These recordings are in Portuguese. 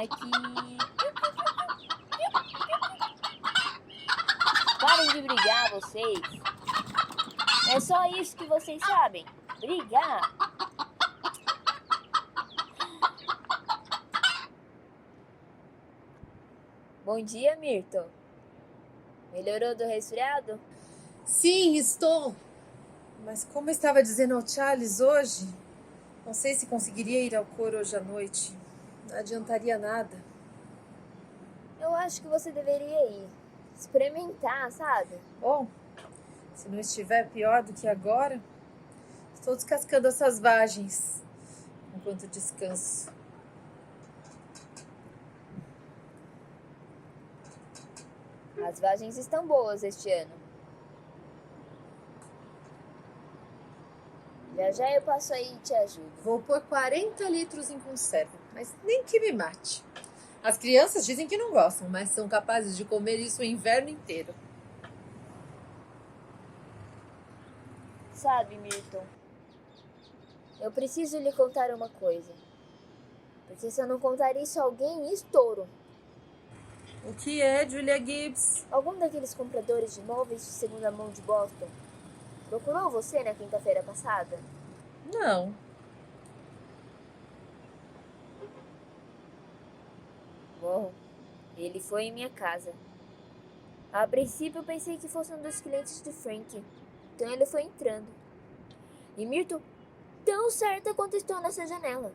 aqui. Parem de brigar, vocês. É só isso que vocês sabem. Brigar. Bom dia, Mirton. Melhorou do resfriado? Sim, estou. Mas como eu estava dizendo ao Charles hoje, não sei se conseguiria ir ao coro hoje à noite. Não adiantaria nada. Eu acho que você deveria ir. Experimentar, sabe? Bom, se não estiver pior do que agora, estou descascando essas vagens enquanto descanso. As vagens estão boas este ano. Já já eu passo aí e te ajudo. Vou pôr 40 litros em conserva, mas nem que me mate. As crianças dizem que não gostam, mas são capazes de comer isso o inverno inteiro. Sabe, Mirton, eu preciso lhe contar uma coisa. Porque se eu não contar isso a alguém, estouro. O que é, Julia Gibbs? Algum daqueles compradores de imóveis de segunda mão de Boston procurou você na quinta-feira passada? Não. Bom, ele foi em minha casa. A princípio eu pensei que fosse um dos clientes de Frank, então ele foi entrando. E Mirton, tão certa quanto estou nessa janela,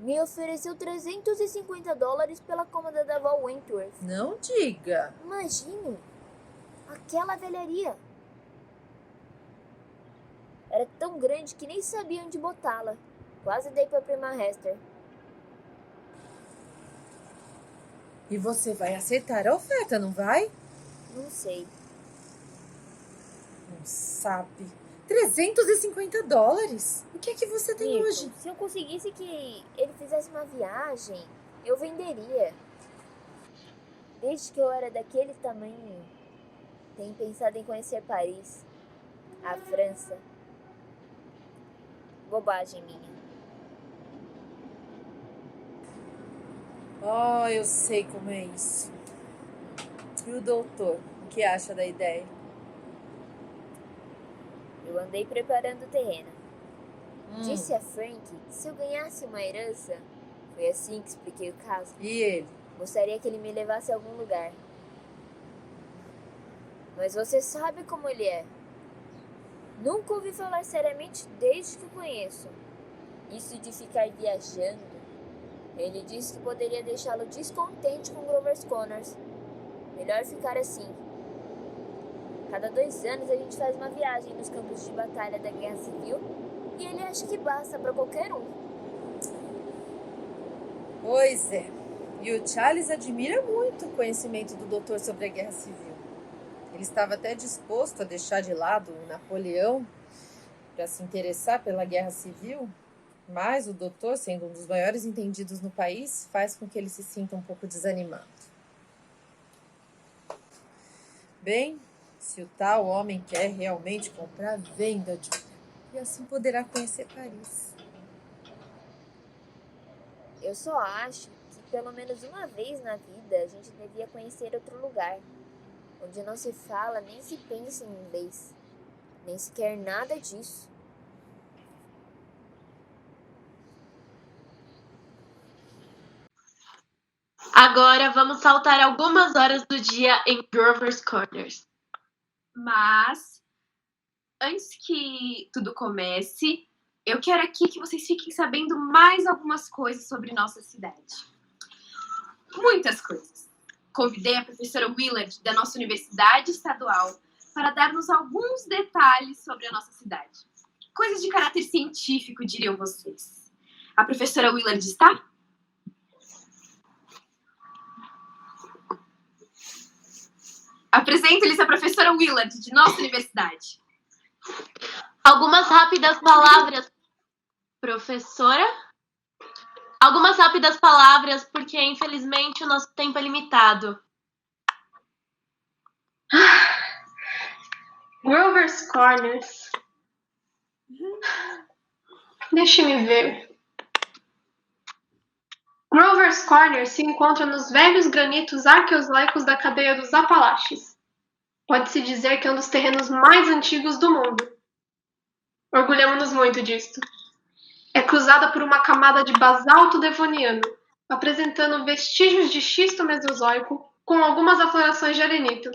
me ofereceu $350 pela cômoda da Val Wentworth. Não diga. Imagine, aquela velharia. Era tão grande que nem sabia onde botá-la. Quase dei pra prima Hester. E você vai aceitar a oferta, não vai? Não sei. Não sabe. $350? O que é que você tem Mirton, hoje? se eu conseguisse que ele fizesse uma viagem, eu venderia. Desde que eu era daquele tamanho, tenho pensado em conhecer Paris, a França. Bobagem minha. Oh, eu sei como é isso. E o doutor, o que acha da ideia? Eu andei preparando o terreno. Disse a Frank que se eu ganhasse uma herança, foi assim que expliquei o caso. E ele? Gostaria que ele me levasse a algum lugar. Mas você sabe como ele é. Nunca ouvi falar seriamente desde que o conheço. Isso de ficar viajando. Ele disse que poderia deixá-lo descontente com Grover's Corners. Melhor ficar assim. Cada 2 anos a gente faz uma viagem nos campos de batalha da Guerra Civil e ele acha que basta para qualquer um. Pois é. E o Charles admira muito o conhecimento do doutor sobre a Guerra Civil. Ele estava até disposto a deixar de lado o Napoleão para se interessar pela Guerra Civil, mas o doutor, sendo um dos maiores entendidos no país, faz com que ele se sinta um pouco desanimado. Bem, se o tal homem quer realmente comprar, venda, Julia, e assim poderá conhecer Paris. Eu só acho que pelo menos uma vez na vida a gente devia conhecer outro lugar, onde não se fala nem se pensa em inglês, nem se quer nada disso. Agora vamos saltar algumas horas do dia em Grover's Corners. Mas, antes que tudo comece, eu quero aqui que vocês fiquem sabendo mais algumas coisas sobre nossa cidade. Muitas coisas. Convidei a professora Willard, da nossa universidade estadual, para dar-nos alguns detalhes sobre a nossa cidade. Coisas de caráter científico, diriam vocês. A professora Willard está? Apresento-lhes a professora Willard, de nossa universidade. Algumas rápidas palavras, professora? Algumas rápidas palavras, porque infelizmente o nosso tempo é limitado. Grover's Corners. Deixe-me ver. Grover's Corner se encontra nos velhos granitos arqueológicos da cadeia dos Apalaches. Pode-se dizer que é um dos terrenos mais antigos do mundo. Orgulhamos-nos muito disto. É cruzada por uma camada de basalto devoniano, apresentando vestígios de xisto mesozoico com algumas aflorações de arenito.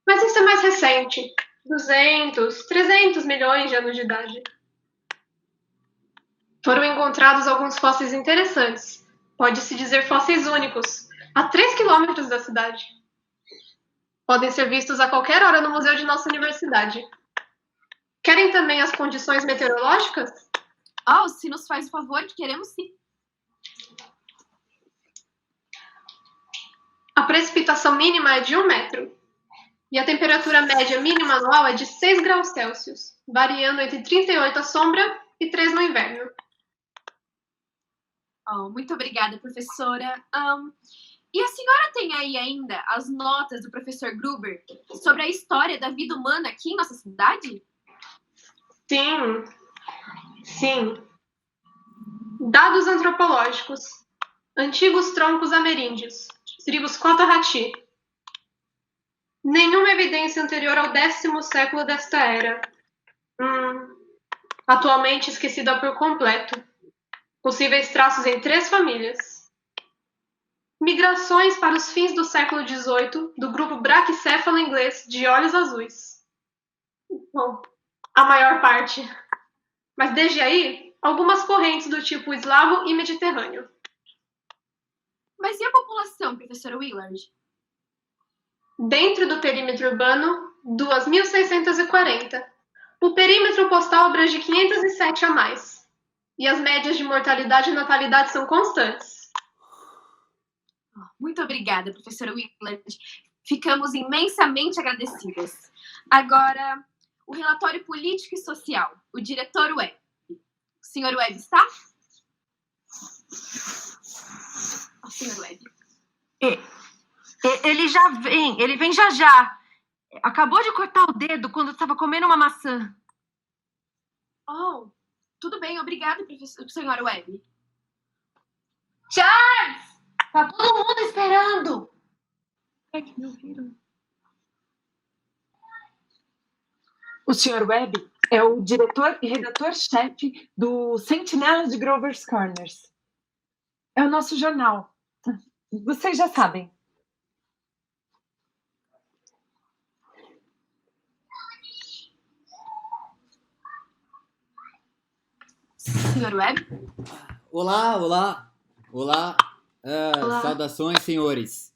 Mas isso é mais recente, 200, 300 milhões de anos de idade. Foram encontrados alguns fósseis interessantes, pode-se dizer fósseis únicos, a 3 quilômetros da cidade. Podem ser vistos a qualquer hora no museu de nossa universidade. Querem também as condições meteorológicas? Oh, se nos faz o favor, queremos sim. A precipitação mínima é de 1 metro. E a temperatura média mínima anual é de 6 graus Celsius, variando entre 38 à sombra e 3 no inverno. Oh, muito obrigada, professora. E a senhora tem aí ainda as notas do professor Gruber sobre a história da vida humana aqui em nossa cidade? Sim. Dados antropológicos. Antigos troncos ameríndios, tribos Cotahuasi. Nenhuma evidência anterior ao 10º século desta era. Atualmente esquecida por completo. Possíveis traços em 3 famílias. Migrações para os fins do século XVIII do grupo braquicéfalo inglês de olhos azuis. Bom, a maior parte. Mas desde aí, algumas correntes do tipo eslavo e mediterrâneo. Mas e a população, professora Willard? Dentro do perímetro urbano, 2.640. O perímetro postal abrange 507 a mais. E as médias de mortalidade e natalidade são constantes. Muito obrigada, professora Willard. Ficamos imensamente agradecidas. Agora, o relatório político e social. O diretor Webb. O senhor Webb está? O senhor Webb. Ele vem já já. Acabou de cortar o dedo quando estava comendo uma maçã. Oh, tudo bem, obrigada, senhora Webb. Charles! Tá todo mundo esperando. É que me ouviram. O Sr. Webb é o diretor e redator-chefe do Sentinela de Grover's Corners. É o nosso jornal. Vocês já sabem. Senhor Webb? Olá. Olá. Saudações, senhores.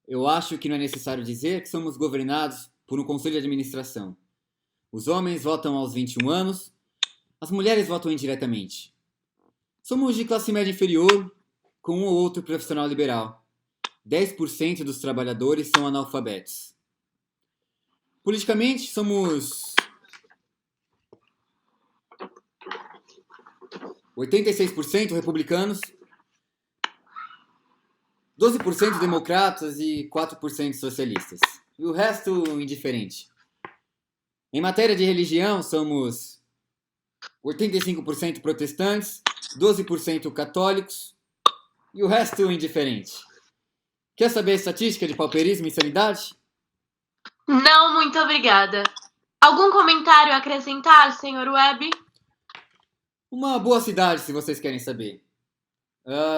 Eu acho que não é necessário dizer que somos governados por um conselho de administração. Os homens votam aos 21 anos, as mulheres votam indiretamente. Somos de classe média inferior, com um ou outro profissional liberal. 10% dos trabalhadores são analfabetos. Politicamente, somos 86% republicanos, 12% democratas e 4% socialistas. E o resto indiferente. Em matéria de religião, somos 85% protestantes, 12% católicos e o resto indiferente. Quer saber a estatística de pauperismo e insanidade? Não, muito obrigada. Algum comentário a acrescentar, Sr. Webb? Uma boa cidade, se vocês querem saber.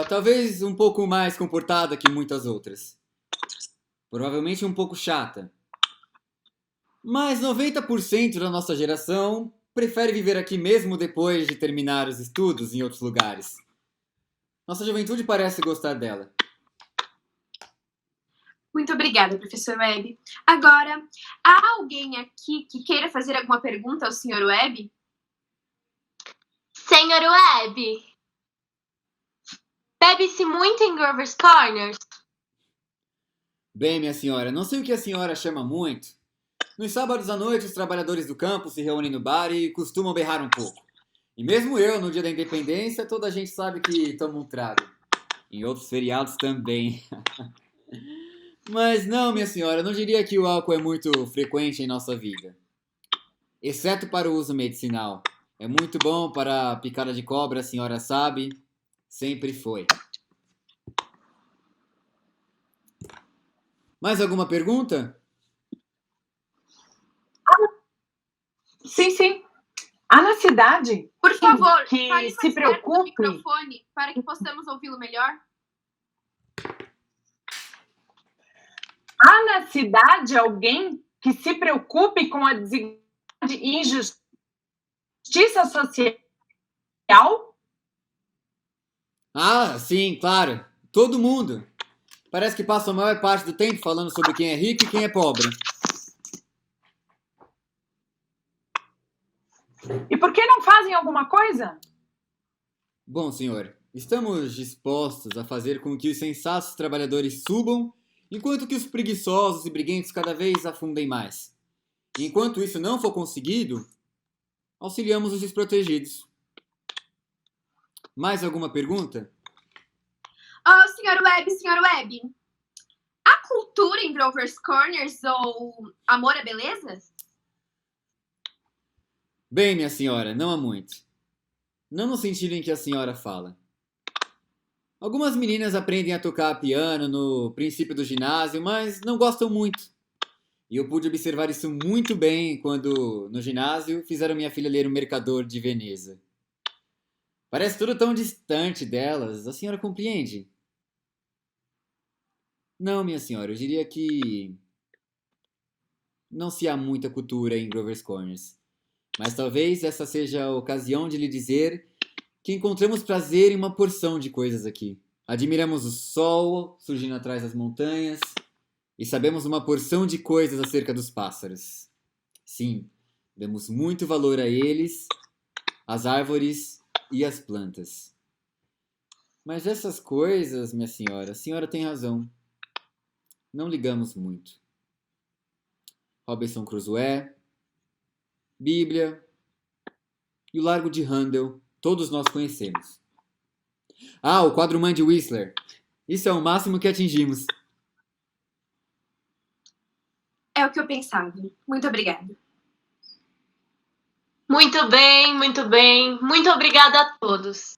Talvez um pouco mais comportada que muitas outras. Provavelmente um pouco chata. Mas 90% da nossa geração prefere viver aqui mesmo depois de terminar os estudos em outros lugares. Nossa juventude parece gostar dela. Muito obrigada, professor Webb. Agora, há alguém aqui que queira fazer alguma pergunta ao Sr. Webb? Sr. Webb, bebe-se muito em Grover's Corners? Bem, minha senhora, não sei o que a senhora chama muito. Nos sábados à noite, os trabalhadores do campo se reúnem no bar e costumam berrar um pouco. E mesmo eu, no dia da independência, toda a gente sabe que toma um trago. Em outros feriados também. Mas não, minha senhora, não diria que o álcool é muito frequente em nossa vida. Exceto para o uso medicinal. É muito bom para picada de cobra, a senhora sabe. Sempre foi. Mais alguma pergunta? Sim, sim. Há na cidade Por favor, que fale se mais perto do preocupe. microfone para que possamos ouvi-lo melhor. Há na cidade alguém que se preocupe com a desigualdade e injustiça social? Ah, sim, claro. Todo mundo. Parece que passa a maior parte do tempo falando sobre quem é rico e quem é pobre. E por que não fazem alguma coisa? Bom, senhor, estamos dispostos a fazer com que os sensatos trabalhadores subam, enquanto que os preguiçosos e briguentos cada vez afundem mais. E enquanto isso não for conseguido, auxiliamos os desprotegidos. Mais alguma pergunta? Oh, Sr. Webb, há cultura em Grover's Corners ou amor à beleza? Bem, minha senhora, não há muito. Não no sentido em que a senhora fala. Algumas meninas aprendem a tocar piano no princípio do ginásio, mas não gostam muito. E eu pude observar isso muito bem quando, no ginásio, fizeram minha filha ler O Mercador de Veneza. Parece tudo tão distante delas, a senhora compreende? Não, minha senhora, eu diria que não se há muita cultura em Grover's Corners. Mas talvez essa seja a ocasião de lhe dizer que encontramos prazer em uma porção de coisas aqui. Admiramos o sol surgindo atrás das montanhas e sabemos uma porção de coisas acerca dos pássaros. Sim, damos muito valor a eles, às árvores e às plantas. Mas essas coisas, minha senhora, a senhora tem razão. Não ligamos muito. Robinson Crusoe, Bíblia e o Largo de Handel, todos nós conhecemos. Ah, o quadro-mãe de Whistler. Isso é o máximo que atingimos. É o que eu pensava. Muito obrigada. Muito bem, muito bem. Muito obrigada a todos.